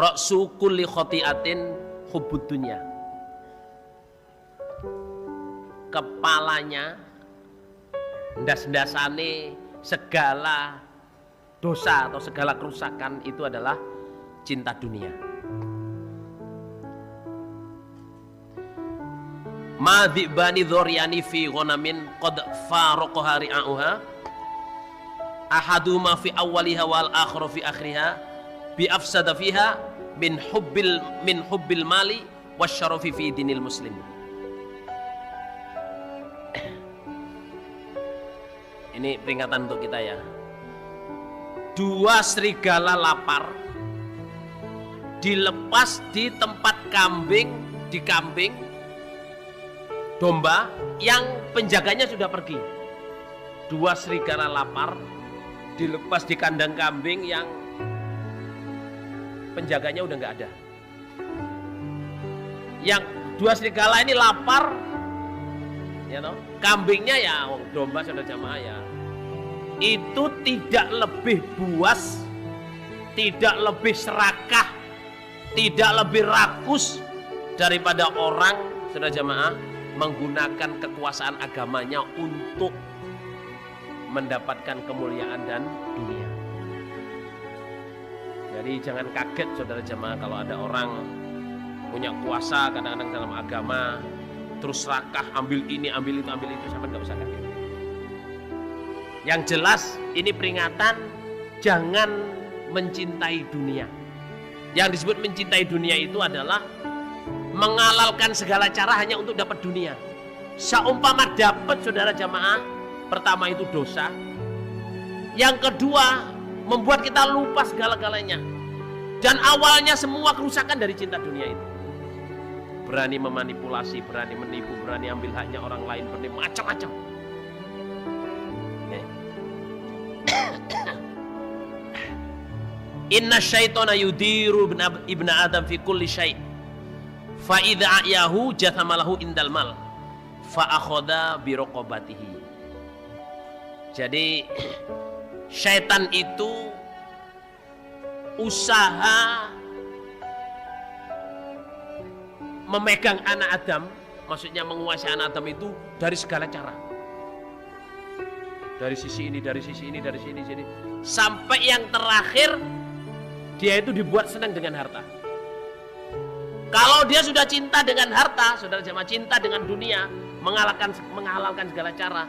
Ra'su kulli khoti'atin hubbud dunya. Kepalanya, ndas-ndasane segala dosa atau segala kerusakan itu adalah cinta dunia. Ma dhi'bani dhoryani fi ghanamin qad faraqaha ri'a'uha ahaduma fi awwaliha wal akharu fi akhiriha bi afsada fiha min hubbil mali wasyarafi fi dinil muslim. Ini peringatan untuk kita ya. Dua serigala lapar dilepas di tempat kambing, di kambing domba yang penjaganya sudah pergi. Dua serigala lapar dilepas di kandang kambing yang penjaganya udah nggak ada. Yang dua serigala ini lapar, ya toh? Kambingnya ya domba saudara jamaah ya. Itu tidak lebih buas, tidak lebih serakah, tidak lebih rakus daripada orang saudara jamaah menggunakan kekuasaan agamanya untuk mendapatkan kemuliaan dan dunia. Jadi jangan kaget saudara jamaah kalau ada orang punya kuasa kadang-kadang dalam agama terus serakah, ambil ini, ambil itu, sampai nggak usah kaget. Yang jelas ini peringatan jangan mencintai dunia. Yang disebut mencintai dunia itu adalah menghalalkan segala cara hanya untuk dapat dunia. Seumpama dapat saudara jamaah, pertama itu dosa. Yang kedua membuat kita lupa segala-galanya. Dan awalnya semua kerusakan dari cinta dunia itu. Berani memanipulasi, berani menipu, berani ambil haknya orang lain, berani macam-macam. Inna syaitana yudiru ibna Adam fi kulli syai' fa idza a'yahu jathamalahu indal mal fa akhadha bi raqabatihi. Jadi syaitan itu usaha memegang anak Adam, maksudnya menguasai anak Adam itu dari segala cara. Dari sisi ini, dari sisi ini, dari sini, sini. Sampai yang terakhir dia itu dibuat senang dengan harta. Kalau dia sudah cinta dengan harta, saudara jemaah, cinta dengan dunia, menghalalkan segala cara,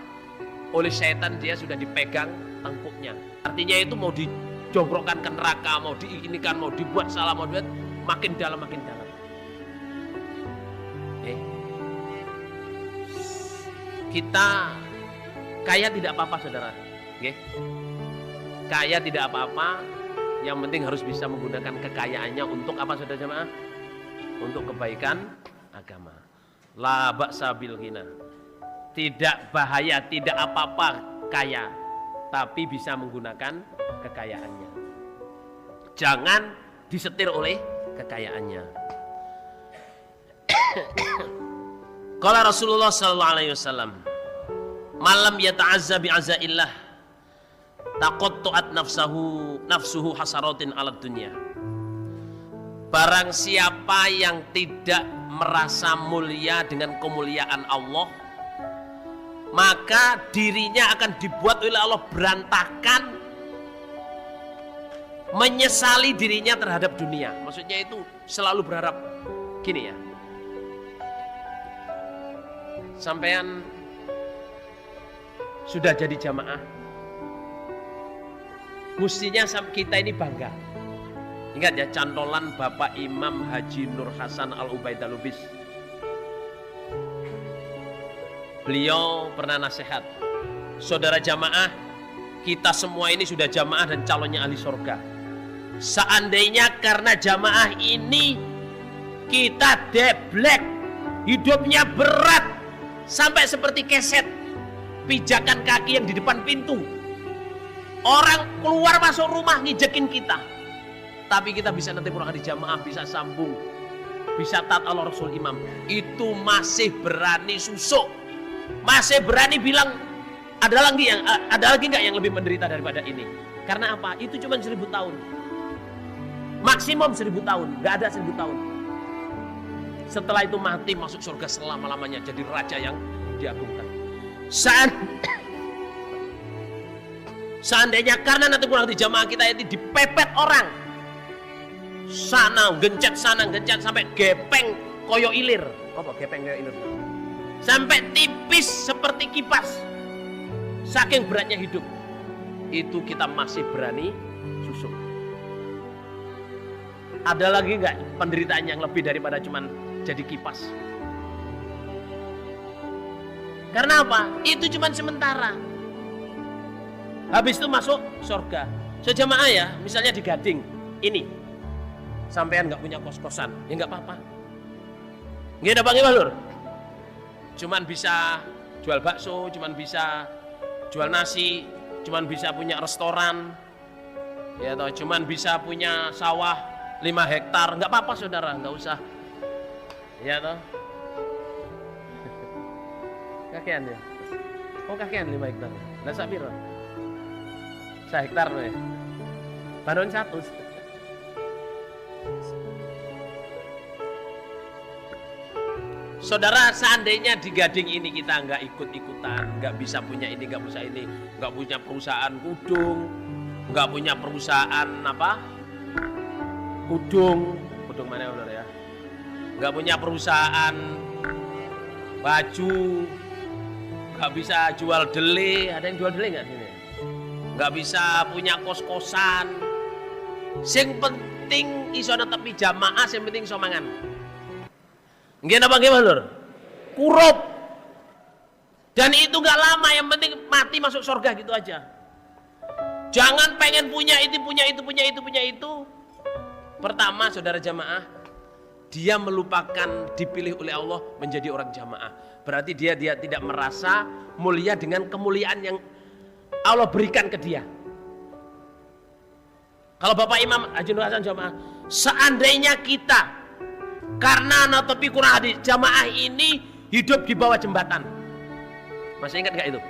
oleh syaitan dia sudah dipegang tengkuknya. Artinya itu mau dijogrokkan ke neraka, mau diinikan, mau dibuat salah, mau dibuat makin dalam, makin dalam. Kita kaya tidak apa-apa saudara, kaya tidak apa-apa, yang penting harus bisa menggunakan kekayaannya untuk apa saudara jemaah? Untuk kebaikan agama. La ba'sa bil ghina. Tidak bahaya, tidak apa-apa kaya, tapi bisa menggunakan kekayaannya. Jangan disetir oleh kekayaannya. Qala Rasulullah sallallahu alaihi wasallam, "Malam yata'azza bi'azaillah, taqattu'at nafsuhu hasaratin 'alad dunya." Barang siapa yang tidak merasa mulia dengan kemuliaan Allah, maka dirinya akan dibuat oleh Allah berantakan, menyesali dirinya terhadap dunia. Maksudnya itu selalu berharap gini ya, sampean sudah jadi jamaah, mestinya kita ini bangga. Ingat ya, cantolan Bapak Imam Haji Nur Hasan Al-Ubaid Al-Lubis. Beliau pernah nasihat, saudara jamaah, kita semua ini sudah jamaah dan calonnya ahli surga. Seandainya karena jamaah ini kita deblek, hidupnya berat, sampai seperti keset pijakan kaki yang di depan pintu, orang keluar masuk rumah ngijekin kita, tapi kita bisa nanti pulang di jamaah, bisa sambung, bisa taat Allah Rasul Imam, itu masih berani susuk, masih berani bilang ada lagi nggak yang lebih menderita daripada ini? Karena apa? Itu cuma 1000 tahun. Maksimum 1000 tahun, nggak ada 1000 tahun. Setelah itu mati masuk surga selama-lamanya, jadi raja yang diagungkan. Seandainya karena nanti pulang di jamaah kita ini dipepet orang, sana gencet sampai gepeng koyo ilir. Apa gepeng koyo ilir? Sampai tipis seperti kipas. Saking beratnya hidup, itu kita masih berani susuk. Ada lagi nggak penderitaan yang lebih daripada cuman jadi kipas? Karena apa? Itu cuman sementara. Habis itu masuk surga. Sejamaah ya, misalnya di Gading ini, sampean nggak punya kos-kosan, ya nggak apa-apa. Nggak ada Bang Iwalur. Cuman bisa jual bakso, cuman bisa jual nasi, cuman bisa punya restoran, ya toh, cuman bisa punya sawah 5 hektar, nggak apa-apa saudara, nggak usah, ya toh. Kakean ya, oh kakean 5 hektar, nggak sapiro, 1 hektar nih, baron 1. Saudara, seandainya di Gading ini kita nggak ikut-ikutan, nggak bisa punya ini, nggak bisa ini, nggak punya perusahaan kudung, nggak punya perusahaan apa? Kudung mana saudara ya? Nggak punya perusahaan baju, nggak bisa jual dele, ada yang jual dele nggak sini? Nggak bisa punya kos-kosan. Sing penting iso netepi jamaah, sing penting iso mangan. Nggih napa nggih Mas Lur? Kurup. Dan itu gak lama, yang penting mati masuk surga gitu aja. Jangan pengen punya itu, punya itu. Pertama saudara jamaah, dia melupakan dipilih oleh Allah menjadi orang jamaah. Berarti dia tidak merasa mulia dengan kemuliaan yang Allah berikan ke dia. Kalau Bapak Imam Haji Nur Hasan jamaah, seandainya kita karena natopi kurang hadis jamaah ini hidup di bawah jembatan. Masih ingat gak itu?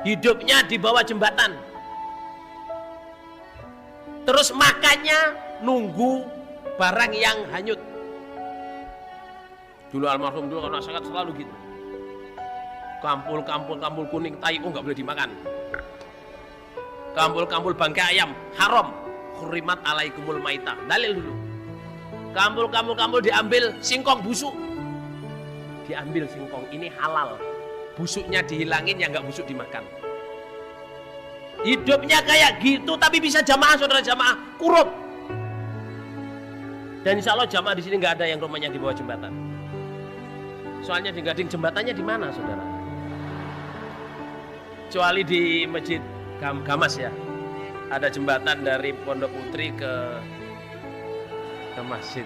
Hidupnya di bawah jembatan. Terus makannya nunggu barang yang hanyut. Dulu almarhum dulu kalau sangat selalu gitu. Kampul kuning tai nggak boleh dimakan. Kampul bangkai ayam haram. Hurimat alaikumul maitah. Dalil dulu. Kampul diambil singkong busuk. Diambil singkong ini halal. Busuknya dihilangin, yang nggak busuk dimakan. Hidupnya kayak gitu, tapi bisa jamaah saudara jamaah kurup. Dan insya Allah jamaah di sini nggak ada yang rumahnya di bawah jembatan. Soalnya di Gading jembatannya di mana saudara? Kecuali di Masjid Gamas ya. Ada jembatan dari Pondok Putri ke masjid.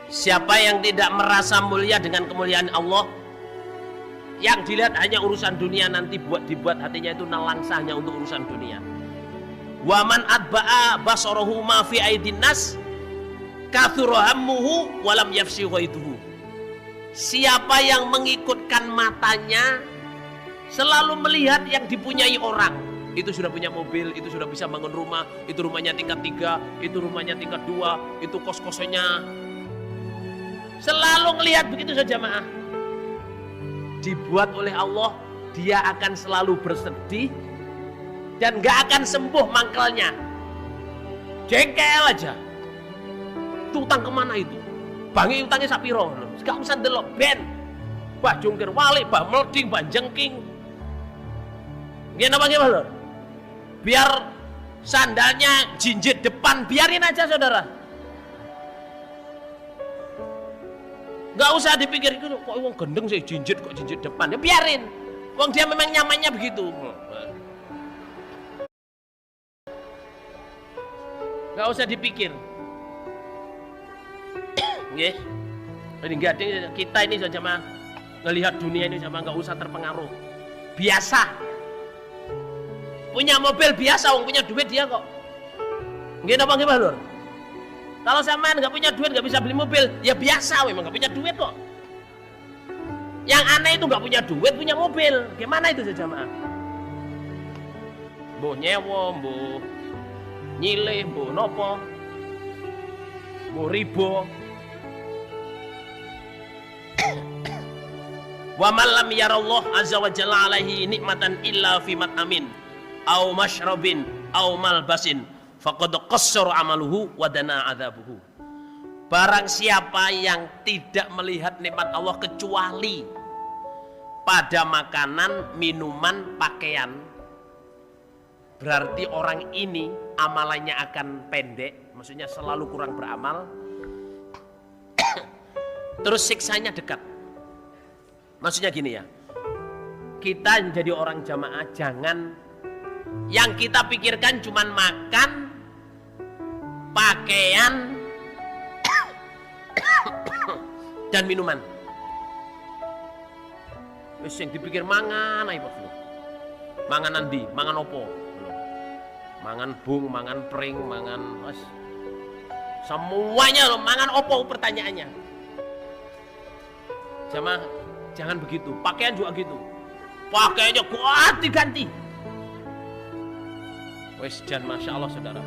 Siapa yang tidak merasa mulia dengan kemuliaan Allah, yang dilihat hanya urusan dunia, nanti dibuat hatinya itu nalangsa hanya untuk urusan dunia. Waman atba'a basarahu ma fi aidin nas kathura hammuhu walam yafsi ghaiduhu. Siapa yang mengikutkan matanya selalu melihat yang dipunyai orang, itu sudah punya mobil, itu sudah bisa bangun rumah, itu rumahnya tingkat 3, itu rumahnya tingkat 2, itu kos-kosannya. Selalu melihat begitu saja jamaah. Dibuat oleh Allah, dia akan selalu bersedih dan gak akan sembuh mangkelnya. Jengkel aja. Itu utang kemana itu? Bangi utangnya sapiro, gak usah delok ben. Bah jungkir walik, bah melding, bah jengking. Gimana bang Lur? Biar sandalnya jinjit depan, biarin aja saudara. Gak usah dipikir, kok wong gendeng sih jinjit kok jinjit depan, ya biarin. Wong dia memang nyamannya begitu. Gak usah dipikir. Nggih. Ini Gading kita ini saja mah ngelihat dunia ini sama nggak usah terpengaruh. Biasa. Punya mobil biasa, wong punya duit dia kok. Nggih napa nggih, Lur? Kalau sampean nggak punya duit, nggak bisa beli mobil, ya biasa, memang nggak punya duit kok. Yang aneh itu nggak punya duit, punya mobil. Gimana itu jamaah? Mbuh nyewa, mbuh nyilih, mbuh nopo, mbuh ribo. Wa man lam yarallah azza wa jalla alaihi nikmatan illa fi mat'amin au masyrabin au malbasin faqad qassara amaluhu wa dana adzabuhu. Barang siapa yang tidak melihat nikmat Allah kecuali pada makanan, minuman, pakaian, berarti orang ini amalannya akan pendek, maksudnya selalu kurang beramal. Terus siksanya dekat. Maksudnya gini ya, kita jadi orang jamaah jangan yang kita pikirkan cuman makan, pakaian, dan minuman. Wis yang dipikir mangan ae bos. Manganan di, mangan opo? Mangan bung, mangan pring, mangan wis. Semuanya loh, mangan opo pertanyaannya. Jamaah jangan begitu, pakaian juga gitu. Pakaiannya ganti-ganti. Wes jan masya Allah saudara.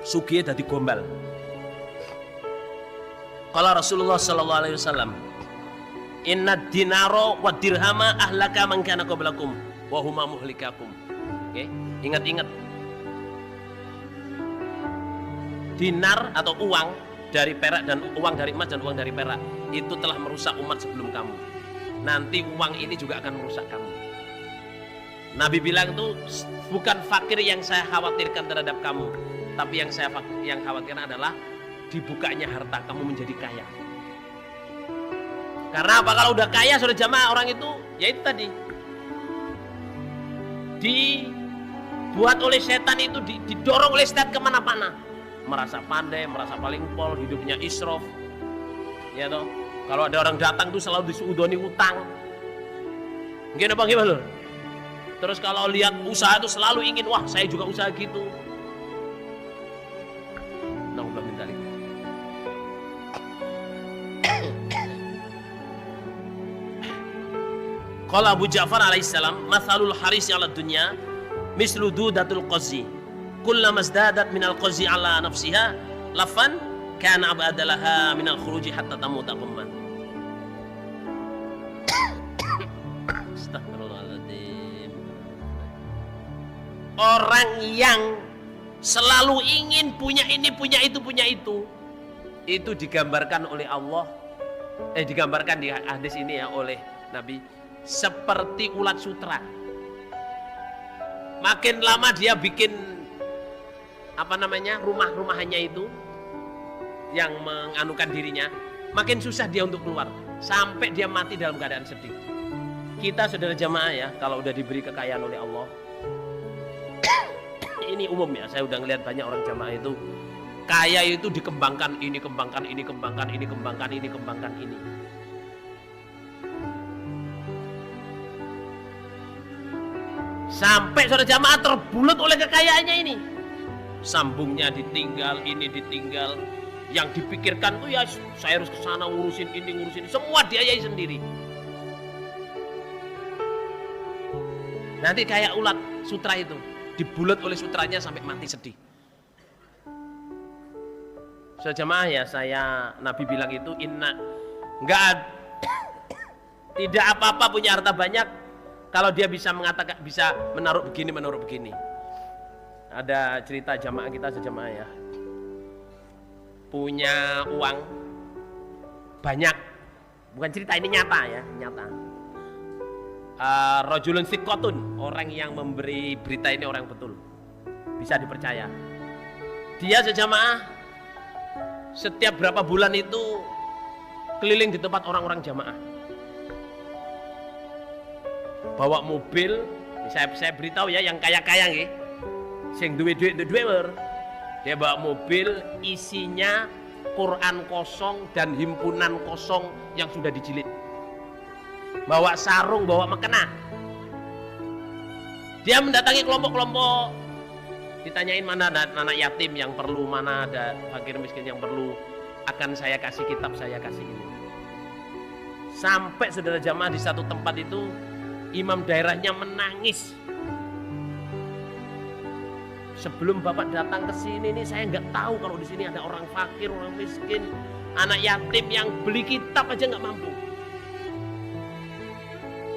Sugih dadi gombal. Qala Rasulullah sallallahu alaihi wasallam, "Inna dinaro wa dirhama ahlaka man kana qablakum wa huma muhlikakum." Oke, ingat-ingat. Dinar atau uang dari perak dan uang dari emas dan uang dari perak itu telah merusak umat sebelum kamu. Nanti uang ini juga akan merusak kamu. Nabi bilang tuh bukan fakir yang saya khawatirkan terhadap kamu, tapi yang khawatirkan adalah dibukanya harta kamu menjadi kaya. Karena apa? Kalau udah kaya sudah jamaah orang itu, ya itu tadi dibuat oleh setan itu, didorong oleh setan kemana-mana. Merasa pandai, merasa paling pol, hidupnya israf, ya toh. Kalau ada orang datang tuh selalu disuudoni utang, gimana? Terus kalau lihat usaha tuh selalu ingin, wah saya juga usaha gitu. Nah, udah minta lagi. Qala Abu Ja'far alaihissalam, mathalul harisi ala dunya mislu dudatul qazi. Kullama izdadat minal qazi ala nafsiha lafan kana abadalaha minal khuruji hatta tamuta qumman. Astagfirullahaladzim. Orang yang selalu ingin punya ini, punya itu digambarkan oleh Allah, digambarkan di hadis ini ya oleh Nabi seperti ulat sutra. Makin lama dia bikin rumah-rumahannya itu yang menganukan dirinya, makin susah dia untuk keluar sampai dia mati dalam keadaan sedih. Kita saudara jamaah ya, kalau udah diberi kekayaan oleh Allah, ini umum ya, saya udah ngelihat banyak orang jamaah itu kaya itu dikembangkan ini. Sampai saudara jamaah terbulut oleh kekayaannya ini. Sambungnya ditinggal, ini ditinggal. Yang dipikirkan tuh ya saya harus kesana ngurusin ini, semua diayai sendiri. Nanti kayak ulat sutra itu, dibulat oleh sutranya sampai mati sedih. Saudara jamaah ya, Nabi bilang itu tidak apa-apa punya harta banyak kalau dia bisa mengatakan, bisa menaruh begini. Ada cerita jamaah kita sejamaah ya, punya uang banyak, bukan cerita, ini nyata. Rajulun thiqatun, orang yang memberi berita ini orang betul, bisa dipercaya. Dia sejamaah setiap berapa bulan itu keliling di tempat orang-orang jamaah, bawa mobil. Saya beritahu ya, yang kaya-kaya nggih, sing duwe duit dia bawa mobil isinya Quran kosong dan himpunan kosong yang sudah dijilid, bawa sarung, bawa mekena. Dia mendatangi kelompok-kelompok, ditanyain mana ada anak yatim yang perlu, mana ada fakir miskin yang perlu, akan saya kasih kitab, saya kasih ini. Sampai saudara jamaah di satu tempat itu imam daerahnya menangis. Sebelum Bapak datang ke sini nih, saya nggak tahu kalau di sini ada orang fakir, orang miskin, anak yatim yang beli kitab aja nggak mampu.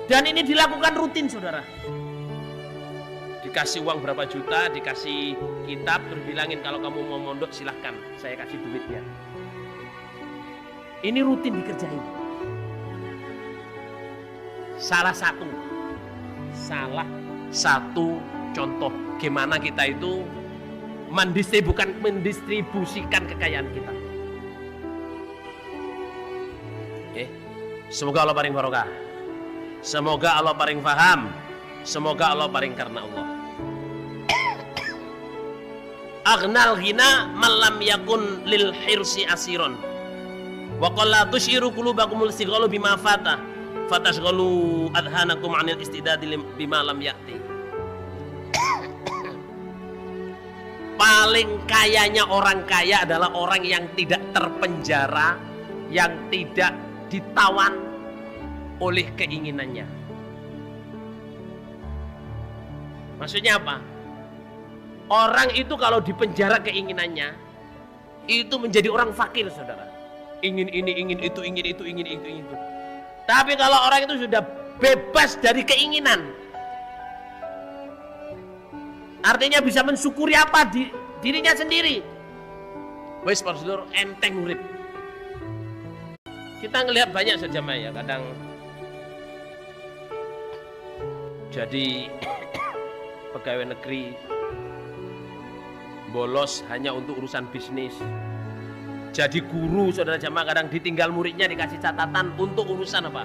Dan ini dilakukan rutin, saudara. Dikasih uang berapa juta, dikasih kitab, terus bilangin kalau kamu mau mondok silahkan, saya kasih duitnya. Ini rutin dikerjain. Salah satu contoh gimana kita itu mendistribusikan kekayaan kita. Semoga Allah paling barokah. Semoga Allah paling faham. Semoga Allah paling karena Allah. Aghnal ghina malam yakun lil hirsi asiron. Wa qalla tusyiru qulubakumul sighalu bima fata. Fatashghalu adhanakum 'anil istidadi bima lam ya'ti. Paling kayanya orang kaya adalah orang yang tidak terpenjara, yang tidak ditawan oleh keinginannya. Maksudnya apa? Orang itu kalau dipenjara keinginannya, itu menjadi orang fakir, saudara. Ingin ini, ingin itu, ingin itu, ingin itu, ingin itu. Tapi kalau orang itu sudah bebas dari keinginan, artinya bisa mensyukuri apa di dirinya sendiri. Wes Saudara, enteng urip. Kita ngelihat banyak saja ya, kadang jadi pegawai negeri bolos hanya untuk urusan bisnis. Jadi guru, saudara jamaah, kadang ditinggal muridnya dikasih catatan untuk urusan apa?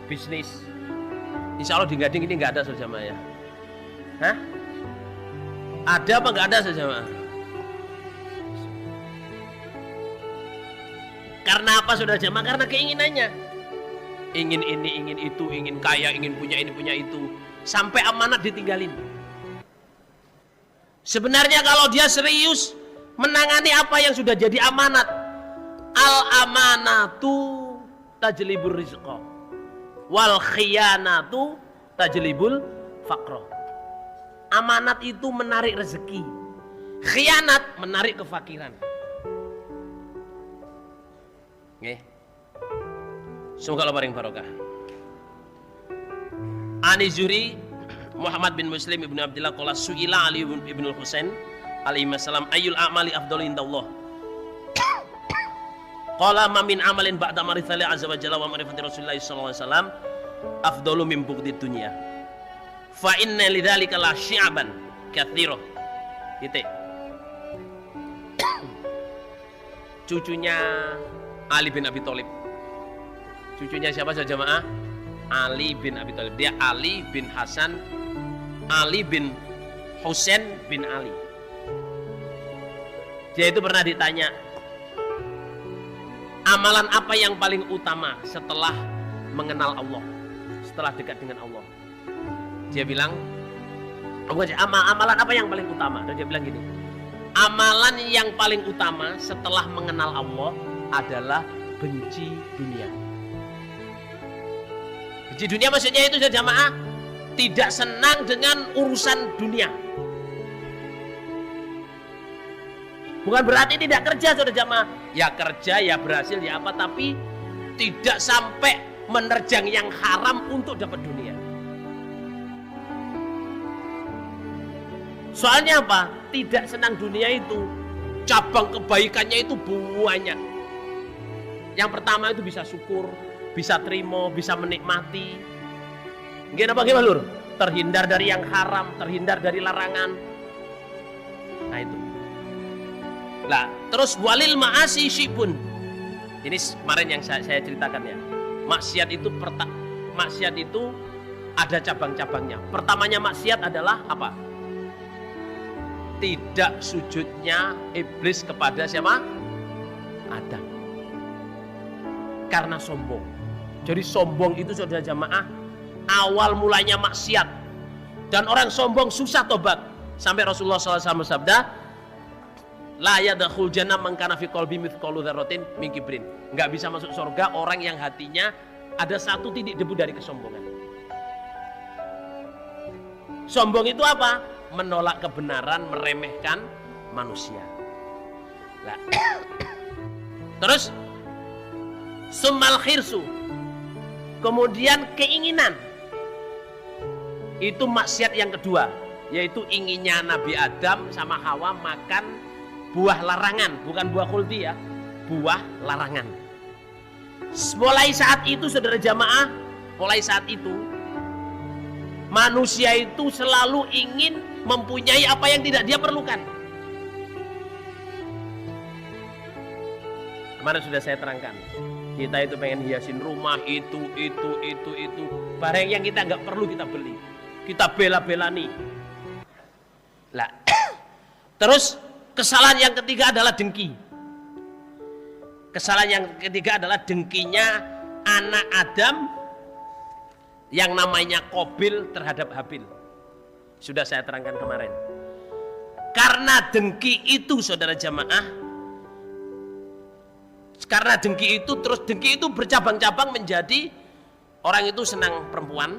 Bisnis. Insya Allah di Gading ini nggak ada, saudara jamaah ya. Hah? Ada apa nggak ada, saudara jamaah? Karena apa, saudara jamaah? Karena keinginannya. Ingin ini, ingin itu, ingin kaya, ingin punya ini, punya itu. Sampai amanat ditinggalin. Sebenarnya kalau dia serius menangani apa yang sudah jadi amanat, al-amanatu tajlibur rizqa wal khiyanatu tajlibul faqra. Amanat itu menarik rezeki, khianat menarik kefakiran. Nggih. Semoga Allah paring barokah. Ani Zuri Muhammad bin Muslim ibnu Abdillah qala su'ila Ali ibn Husain alaihi salam ayyul a'mali afdalu indallah. Qala ma min amalin ba'da ma'rifati azza wa jalla wa ma'rifati Rasulillah sallallahu alaihi wasallam afdalu min bughdid dunya. Fa inna lidzalika la syi'aban katsira. Titik. Cucunya Ali bin Abi Thalib. Cucunya siapa saja jemaah? Ali bin Abi Thalib. Dia Ali bin Hasan, Ali bin Husain bin Ali. Dia itu pernah ditanya, amalan apa yang paling utama setelah mengenal Allah, setelah dekat dengan Allah? Dia bilang, amalan apa yang paling utama? Dan dia bilang gini, amalan yang paling utama setelah mengenal Allah adalah benci dunia. Benci dunia maksudnya itu, jamaah, tidak senang dengan urusan dunia. Bukan berarti tidak kerja, saudara jamaah. Ya kerja, ya berhasil, ya apa, tapi tidak sampai menerjang yang haram untuk dapat dunia. Soalnya apa? Tidak senang dunia itu, cabang kebaikannya itu banyak. Yang pertama itu bisa syukur, bisa terima, bisa menikmati. Gimana Lur? Terhindar dari yang haram, terhindar dari larangan. Nah itu. Nah, terus walil ma'asi syibun. Ini kemarin yang saya ceritakan ya. Maksiat itu ada cabang-cabangnya. Pertamanya maksiat adalah apa? Tidak sujudnya iblis kepada siapa? Adam. Karena sombong. Jadi sombong itu, saudara jamaah, awal mulanya maksiat. Dan orang sombong susah tobat. Sampai Rasulullah SAW bersabda, la yadkhul jannah man kana fi qalbi mithqalu dzarratin min kibrin. Enggak bisa masuk surga orang yang hatinya ada satu titik debu dari kesombongan. Sombong itu apa? Menolak kebenaran, meremehkan manusia. Nah, terus summal khirsu, kemudian keinginan. Itu maksiat yang kedua, yaitu inginnya Nabi Adam sama Hawa makan buah larangan, bukan buah khuldi ya, buah larangan. Mulai saat itu saudara jamaah, mulai saat itu manusia itu selalu ingin mempunyai apa yang tidak dia perlukan. Kemarin sudah saya terangkan, kita itu pengen hiasin rumah itu. Barang yang kita nggak perlu kita beli, kita bela-bela nih. Lah, terus kesalahan yang ketiga adalah dengki. Kesalahan yang ketiga adalah dengkinya anak Adam yang namanya Qabil terhadap Habil. Sudah saya terangkan kemarin. Karena dengki itu saudara jamaah, karena dengki itu, terus dengki itu bercabang-cabang menjadi orang itu senang perempuan.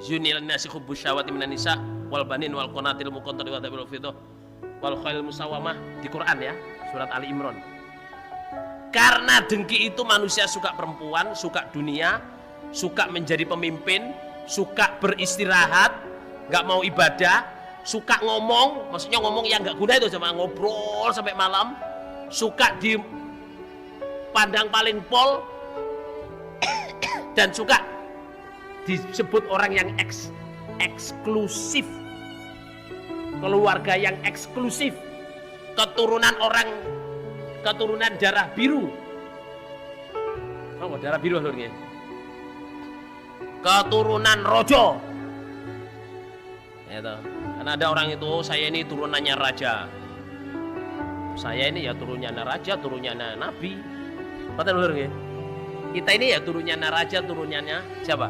Zunil nasi hubbus syahwati minan nisa wal banin wal qanatil muqantarati wa dhabil fiddah wal khail musawamah di Quran ya, surat Ali Imran. Karena dengki itu manusia suka perempuan, suka dunia, suka menjadi pemimpin, suka beristirahat, nggak mau ibadah, suka ngomong, maksudnya ngomong yang nggak guna itu, cuma ngobrol sampai malam, suka dipandang paling pol, dan suka disebut orang yang eksklusif, keluarga yang eksklusif, keturunan darah biru. Oh, darah biru lho, keturunan rojo. Itu. Karena ada orang itu, saya ini turunannya raja. Saya ini ya turunannya raja, turunannya nabi. Betul lho nggih. Kita ini ya turunannya raja, turunannya siapa?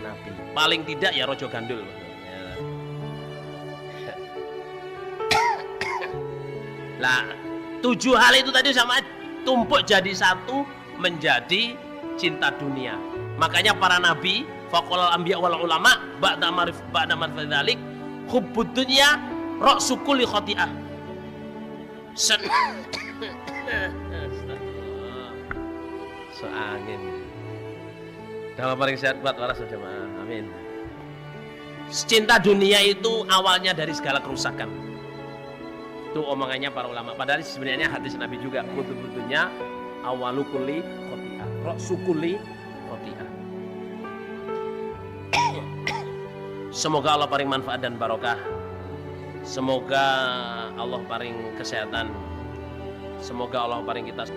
Nabi. Paling tidak ya rojo gandul. Lah, 7 hal itu tadi sama tumpuk jadi satu menjadi cinta dunia. Makanya para nabi, faqalal anbiya wal ulama ba'da marifadzalik hubbud dunya ra'su kulli khati'ah. So angin. Dalam paling sehat buat waras jemaah. Amin. Cinta dunia itu awalnya dari segala kerusakan. Itu omongannya para ulama. Padahal sebenarnya hadis Nabi juga, butuh-butuhnya awalu kulli khati'ah, ra'su kulli khati'ah. Semoga Allah paling manfaat dan barokah. Semoga Allah paling kesehatan. Semoga Allah paling kita